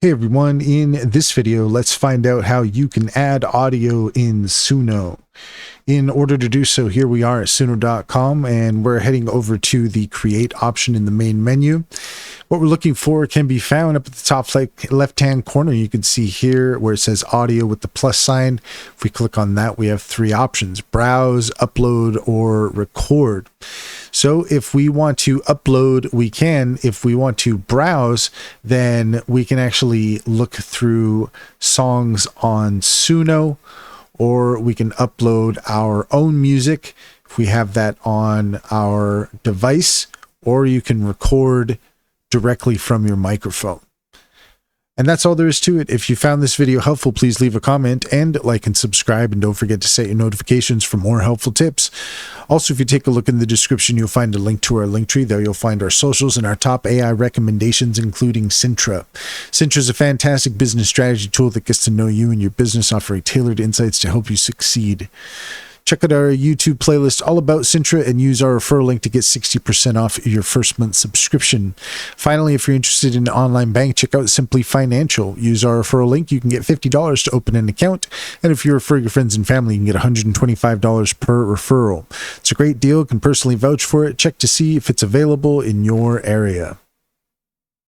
Hey everyone, in this video, let's find out how you can add audio in Suno. In order to do so, here we are at suno.com and we're heading over to the create option in the main menu. What we're looking for can be found up at the top left-hand corner. You can see here where it says audio with the plus sign. If we click on that, we have three options: browse, upload, or record. So if we want to upload, we can. If we want to browse, then we can actually look through songs on Suno, or we can upload our own music if we have that on our device, or you can record directly from your microphone. And that's all there is to it. If you found this video helpful, please leave a comment and like and subscribe, and don't forget to set your notifications for more helpful tips. Also, if you take a look in the description, you'll find a link to our link tree. There you'll find our socials and our top AI recommendations, including Sintra. Sintra is a fantastic business strategy tool that gets to know you and your business, offering tailored insights to help you succeed. Check out our YouTube playlist all about Sintra and use our referral link to get 60% off your first month subscription. Finally, if you're interested in an online bank, check out Simply Financial. Use our referral link. You can get $50 to open an account. And if you refer your friends and family, you can get $125 per referral. It's a great deal. Can personally vouch for it. Check to see if it's available in your area.